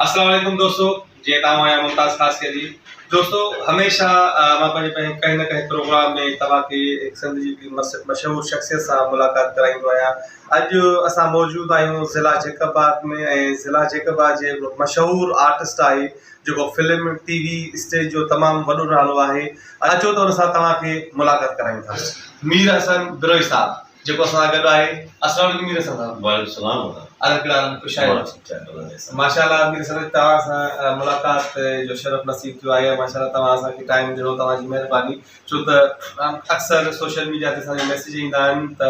अस्सलाम वालेकुम दोस्तों, जे तव्हां आहियां मुमताज़ ख़ासिया जी। दोस्तों, हमेशा मां पंहिंजे कहीं न कहीं प्रोग्राम में तव्हांखे हिकु सिंध जी हिकिड़ी मशहूरु शख़्सियत सां मुलाक़ात कराईंदो आहियां। अॼु असां मौजूदु आहियूं ज़िला जैकबाद में ऐं ज़िला जैकबाद जे मशहूरु आर्टिस्ट आहे जेको फिल्म टीवी स्टेज जो तमामु वॾो नालो आहे। अचो त हुन सां तव्हांखे मुलाक़ात करायूं था। मीर हसन बिरोई साहब जेको असां सां गॾु आहे। अस्सलाम वालेकुम मीर हसन साहब। वालेकुम सलाम। माशाल्लाह मीर हसन तव्हां सां मुलाक़ात जो शरफ़ नसीब थियो आहे। माशाल्लाह तव्हां असांखे टाइम ॾिनो, तव्हांजी महिरबानी। छो त अक्सर सोशल मीडिया ते असांखे मैसेज ईंदा आहिनि त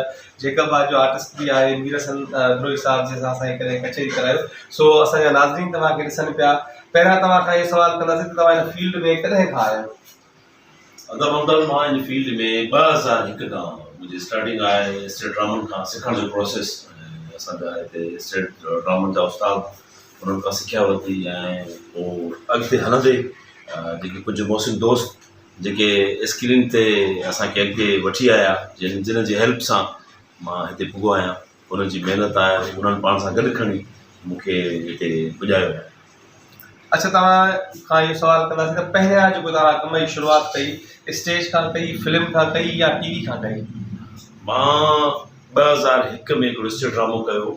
जैकबाद जो आर्टिस्ट बि आहे मीर हसन बिरोई साहब जंहिंसां असांखे कॾहिं कचहरी करायो। सो असांजा नाज़रीन तव्हांखे ॾिसनि पिया। पहिरियां तव्हां खां इहो सवाल कंदासीं त तव्हां हिन फील्ड में कॾहिं खां आहियो? अदब मां हिन फील्ड में 2001 खां मुंहिंजी स्टार्टिंग आहे। स्टेट ड्रामनि खां सिखण जो प्रोसेस असांजा हिते स्टेट ड्रामनि जा उस्ताद उन्हनि खां सिखिया वरिती ऐं पोइ अॻिते हलंदे जेके कुझु मोहसिन दोस्त जेके स्क्रीन ते असांखे अॻिते वठी आया, जिन जी हेल्प सां मां हिते पुॻो आहियां, उन्हनि जी महिनत आहे, उन्हनि पाण सां गॾु खणी मूंखे हिते पुॼायो आहे। अच्छा, तव्हां खां इहो सवाल कंदासीं त पहिरियां जेको तव्हां कम जी शुरूआति कई स्टेज खां कई, फिल्म खां कई या टीवी खां कई? मां 2001 में हिकिड़ो स्टेट ड्रामो कयो।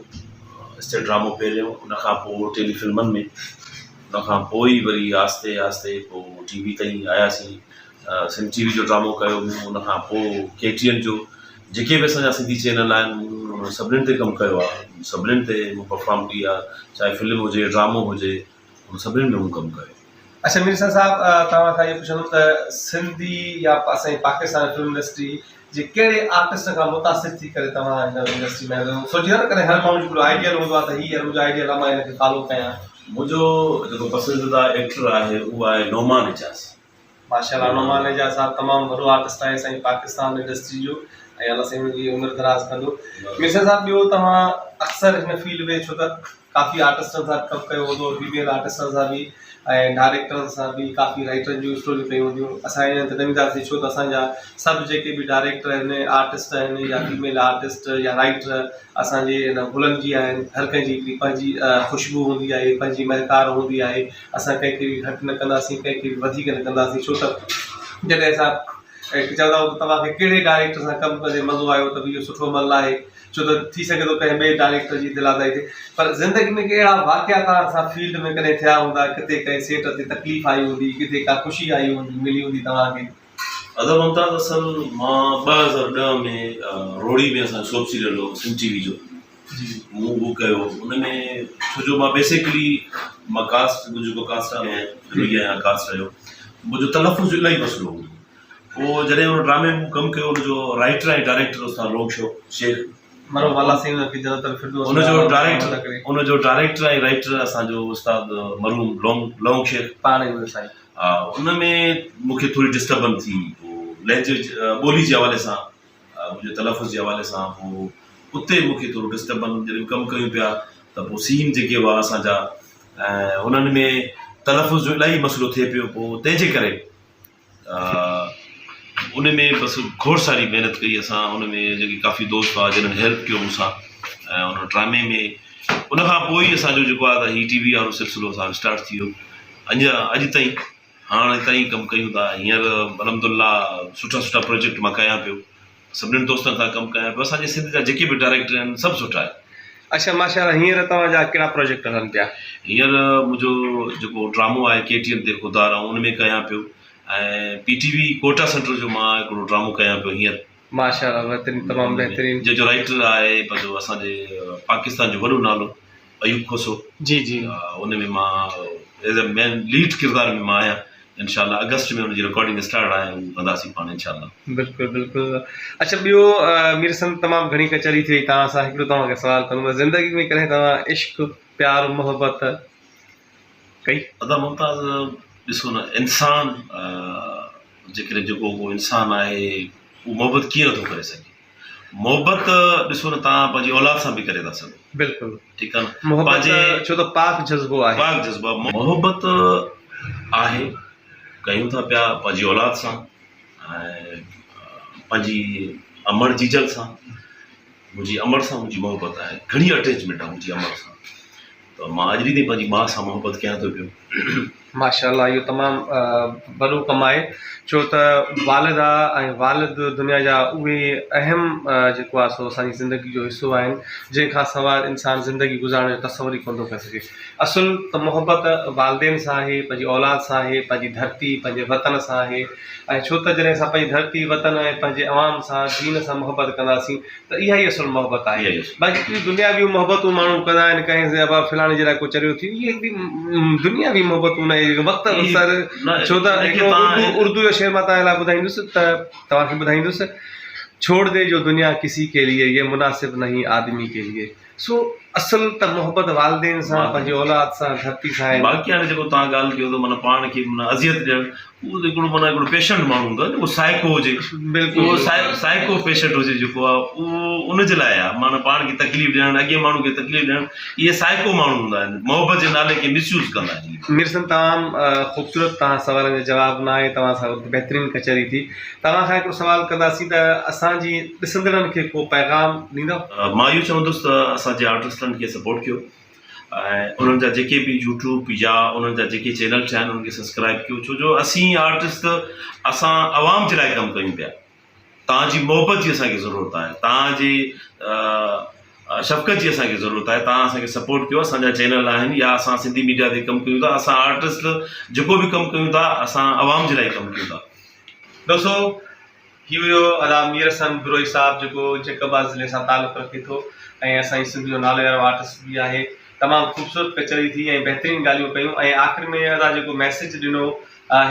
स्टेट ड्रामो पहिरियों, उनखां पोइ टेलीफिल्मनि में, उनखां पोइ वरी आहिस्ते आहिस्ते पोइ टीवी ताईं आयासीं। सिंध टीवी जो ड्रामो कयो। उनखां पोइ KTN जो जेके बि असांजा सिंधी चैनल आहिनि सभिनीनि ते कमु कयो आहे। सभिनीनि ते मूं परफॉर्म कई आहे, चाहे फिल्म हुजे ड्रामो हुजे, उन सभिनीनि में मूं कमु कयो। अच्छा मीर हसन साहब, तव्हां खां इहो पुछंदुमि त सिंधी या असांजी पाकिस्तान फिल्म इंडस्ट्री जे कहिड़े आर्टिस्ट खां मुतासिर थी करे तव्हां हिन इंडस्ट्री में आहियो? सोचियो न करे हर माण्हू हिकिड़ो आइडियल हूंदो आहे त हीअ मुंहिंजो आइडियल आहे, मां हिनखे फॉलो कयां। मुंहिंजो जेको पसंदीदा एक्टर आहे उहो आहे नौमान एजाज़। माशाल्लाह, नौमान एजाज़ साहब तमामु वॾो आर्टिस्ट आहे असांजी पाकिस्तान इंडस्ट्री जो, ऐं अलाह साईं हुनजी उमिरि दराज़ कंदो। मीर हसन साहब, ॿियो तव्हां अक्सर हिन फील्ड में, छो त काफ़ी आर्टिस्टनि सां कमु कयो हूंदो, फीमेल आर्टिस्टनि सां बि ऐं डायरेक्टरनि सां बि, काफ़ी राइटरनि जूं स्टोरियूं कयूं हूंदियूं। असां ईअं त नवीदासीं छो त असांजा सभु जेके बि डायरेक्टर आहिनि, आर्टिस्ट आहिनि या फीमेल आर्टिस्ट या राइटर असांजे हिन गुलनि जी आहिनि। हर कंहिंजी हिकिड़ी पंहिंजी ख़ुशबू हूंदी आहे, पंहिंजी महकार हूंदी आहे। असां कंहिंखे बि घटि न कंदासीं, कंहिंखे बि वधीक न कंदासीं। छो त जॾहिं असां चवंदा आहियूं त तव्हांखे कहिड़े डायरेक्टर सां कमु कंदे मज़ो आयो, त बि इहो सुठो मल आहे। छो त थी सघे थो कंहिं ॿिए डायरेक्टर जी दिलादाई थिए, पर ज़िंदगी में कहिड़ा वाक़िया तव्हां सां फील्ड में कॾहिं थिया हूंदा, किथे कंहिं सेट ते तकलीफ़ आई हूंदी, किथे का ख़ुशी आई हूंदी, मिली हूंदी तव्हांखे? अदब मुमताज़, असल मां 2010 में रोड़ी में असां सोप सीरियल हो सिंध टीवी जो मूं उहो कयो। उन में छोजो मां बेसिकली मां कास्ट जेको कास्ट आहे रही आहियां, कास्ट रहियो, मुंहिंजो तलफ़ुज़ जो इलाही मसइलो हूंदो। पोइ जॾहिं हुन ड्रामे में कमु कयो, हुनजो राइटर ऐं डायरेक्टर उस्ताद लोक शेख, उनजो डायरेक्टर ऐं राइटर असांजो उस्ताद मरहूम लोंग शेख पाण। उन में मूंखे थोरी डिस्टर्बेंस थी, पोइ लैंग्वेज ॿोली जे हवाले सां, मुंहिंजे तलफ़ुज़ जे हवाले सां, पोइ उते मूंखे थोरो डिस्टर्बेंस जॾहिं कमु कयूं पिया त पोइ सीन जेके हुआ असांजा ऐं उन्हनि में तलफ़ुज़ जो इलाही मसइलो थिए पियो। पोइ तंहिंजे करे उन में बसि खोड़ सारी महिनत कई असां। उन में जेके काफ़ी दोस्त हुआ जिन्हनि हेल्प कयो मूंसां ऐं उन ड्रामे में। उनखां पोइ ई असांजो जेको आहे त हीअ टीवी वारो सिलसिलो असांजो स्टार्ट थी वियो। अॼु ताईं हाणे ताईं कमु कयूं था। हींअर अलहमदुलिल्लाह सुठा प्रोजेक्ट मां कयां पियो, सभिनीनि दोस्तनि सां कमु कयां पियो। असांजे सिंध जा जेके बि डायरेक्टर आहिनि सभु सुठा आहिनि। अच्छा माशाल्लाह, हींअर तव्हांजा कहिड़ा प्रोजेक्ट हलनि पिया? हींअर मुंहिंजो जेको ड्रामो आहे KTN ते खुदार आहे, उन में कयां पियो, ऐं PTV कोटा सेंटर जो मां हिकिड़ो ड्रामो कयां पियो हींअर। माशाल्लाह, बहितरीन, तमामु बहितरीन। जंहिंजो राइटर आहे पंहिंजो असांजे पाकिस्तान जो वॾो नालो अयूब खोसो। जी जी। उन में मां एज़ अ मेन लीड किरदार में मां आहियां। इंशाल्लाह अगस्त में हुनजी रिकॉर्डिंग स्टार्ट आहे, कंदासीं पाण इंशाल्लाह। बिल्कुलु बिल्कुलु। अच्छा, ॿियो मीर हसन तमामु घणी कचहरी थी वई तव्हां सां। हिकिड़ो तव्हांखे सवाल कंदुमि, ज़िंदगी में कॾहिं तव्हां इश्क प्यार मोहबत कई? अदा मुमताज़, ॾिसो न, इंसान जेकॾहिं जेको उहो इंसान आहे उहो मोहबत कीअं नथो करे सघे। मोहबत ॾिसो न, तव्हां पंहिंजी औलाद सां बि करे था सघो। बिल्कुलु, ठीकु आहे न। मोहबत छो त पाक जज़्बो आहे। पाक जज़्बा मोहबत आहे, कयूं था पिया पंहिंजी औलाद सां ऐं पंहिंजी अमर जीजल सां। मुंहिंजी अमर सां मुंहिंजी मोहबत आहे, घणी अटैचमेंट आहे मुंहिंजी अमर सां। त मां अॼु ॾींहुं पंहिंजी माउ सां मोहबत कयां थो पियो। माशाल्लाह, इहो तमामु वॾो कमु आहे, छो त वालिदा ऐं वालिद दुनिया जा उहे अहम जेको आहे सो असांजी ज़िंदगी जो हिसो आहिनि, जंहिंखां सवाइ इंसानु ज़िंदगी गुज़ारण जो तसवुर ई कोन थो करे सघे। असुल त मोहबत वालिदेन सां आहे, पंहिंजी औलाद सां आहे, पंहिंजी धरती पंहिंजे वतन सां आहे। ऐं छो त जॾहिं असां पंहिंजी धरती वतन ऐं पंहिंजे अवाम सां दीन सां मोहबत कंदासीं त इहा ई असुल मोहबत आहे। बाक़ी जेतिरी दुनियावी मोहबतूं माण्हू कंदा आहिनि, कंहिं से अब फलाणे जे लाइ को चरियो थी, इहे दुनियावी मोहबतूं न, वक़्तु असर। छो त उर्दू जो शेर मां तव्हां लाइ ॿुधाईंदुसि त तव्हांखे ॿुधाईंदुसि, छोड़ दे जो दुनिया किसी के लिए, ये मुनासिब नहीं आदमी के लिए। सो असुल त मोहबत वालिदेन सां, पंहिंजी औलाद सां, धरती सां आहे। बाक़ी हाणे जेको तव्हां ॻाल्हि कयो त माना पाण खे अज़ियत ॾियणु, उहो त हिकिड़ो माना हिकिड़ो पेशेंट माण्हू हूंदो आहे, उहो साइको हुजे, बिल्कुलु उहो साइको पेशेंट हुजे जेको आहे, उहो उनजे लाइ आहे। माना पाण खे तकलीफ़ ॾियणु, अॻे माण्हू खे तकलीफ़ ॾियणु, इहे साइको माण्हू हूंदा आहिनि, मोहबत जे नाले खे मिसयूज़ कंदा आहिनि। मिर्सन, तमामु ख़ूबसूरत तव्हां सवालनि जो जवाबु न आहे, तव्हां सां बहितरीनु कचहरी थी। तव्हां खां हिकिड़ो सुवालु कंदासीं त असांजी ॾिसंदड़नि खे को पैगाम ॾींदव? मां इहो चवंदुसि त असांजे आर्टिस्टनि खे सपोर्ट कयो, ऐं उन्हनि जा जेके बि यूट्यूब या उन्हनि जा जेके चैनल्स आहिनि उन्हनि खे सब्सक्राइब कयो, छो जो असीं आर्टिस्ट असां आवाम जे लाइ कमु कयूं पिया। तव्हांजी मोहबत जी असांखे ज़रूरत आहे, तव्हांजी शफ़क़त जी असांखे ज़रूरत आहे। तव्हां असांखे सपोर्ट कयो, असांजा चैनल आहिनि या असां सिंधी मीडिया ते कमु कयूं था, असां आर्टिस्ट जेको बि कमु कयूं था असां आवाम जे लाइ कमु कयूं था। दोस्तो, ही हुयो अदा मीर हसन बिरोई साहब, जेको जैकबाद ज़िले सां तालुक़ु रखे थो ऐं असांजी सिंध जो नाले वारो आर्टिस्ट बि आहे। तमामु ख़ूबसूरत कचहरी थी ऐं बहितरीनु ॻाल्हियूं कयूं, ऐं आख़िर में अदा जेको मैसेज ॾिनो,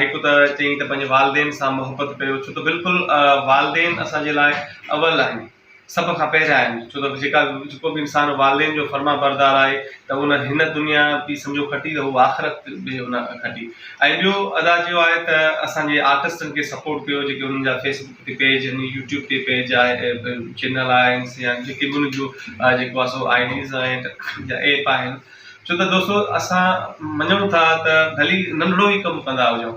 हिकु त चई त पंहिंजे वालिदेन सां मोहबत कयो, छो त बिल्कुलु वालिदेन असांजे लाइ अवल आहिनि, सभ खां पहिरियां आहिनि। छो त जेको बि इंसानु वालिदेन जो फर्मा बरदार आहे त उन हिन दुनिया बि सम्झो खटी त हू आख़िरत बि उन खटी। ऐं ॿियो अदा जो आहे त असांजे आर्टिस्टनि खे सपोर्ट कयो, जेके उन्हनि जा फेसबुक ते पेज आहिनि, यूट्यूब ते पेज आहे, चैनल आहिनि, या जेके बि उन जो जेको आहे सो आईडीज़ आहिनि या ऐप आहिनि। छो त दोस्तो, असां मञूं था त भली नंढिड़ो ई कमु कंदा हुजूं,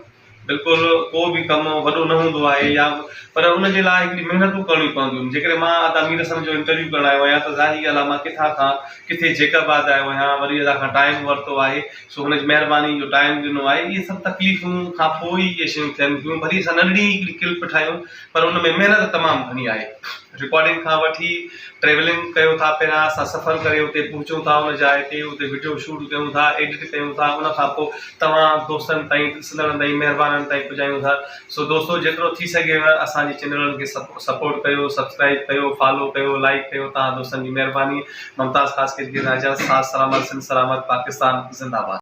बिल्कुलु को बि कमु वॾो न हूंदो आहे, या पर उनजे लाइ हिकिड़ी महिनतूं करणियूं पवंदियूं आहिनि। जेकॾहिं मां अदा मीर हसन जो इंटरव्यू करणु आयो आहियां त ज़ाहिरी ॻाल्हि आहे, मां किथां खां किथे जैकबाद आयो आहियां, वरी अदा खां टाइम वरितो आहे, सो हुनजी महिरबानी जो टाइम ॾिनो आहे। इहे सभु तकलीफ़ूं खां पोइ ई इहे शयूं थियनि थियूं। भली असां नंढड़ी हिकिड़ी क्लिप ठाहियूं, पर उन में महिनत तमामु घणी आहे। रिकॉर्डिंग खां वठी ट्रेवलिंग कयूं था, पहिरियां असां सफ़र करे उते पहुचूं था उन जाइ ते, उते वीडियो शूट कयूं था, एडिट कयूं था, उन खां पोइ तव्हां दोस्तनि ताईं, ॾिसंदड़नि ताईं, महिरबाननि ताईं पुॼायूं था। सो दोस्तो, जेतिरो थी सघेव असांजे चैनलनि खे सपोर्ट कयो, सब्सक्राइब कयो, फॉलो कयो, लाइक कयो, तव्हां दोस्तनि जी महिरबानी। मुमताज़ ख़ासि करे राजा साथ सलामत, सिंध सलामत, पाकिस्तान ज़िंदाबाद।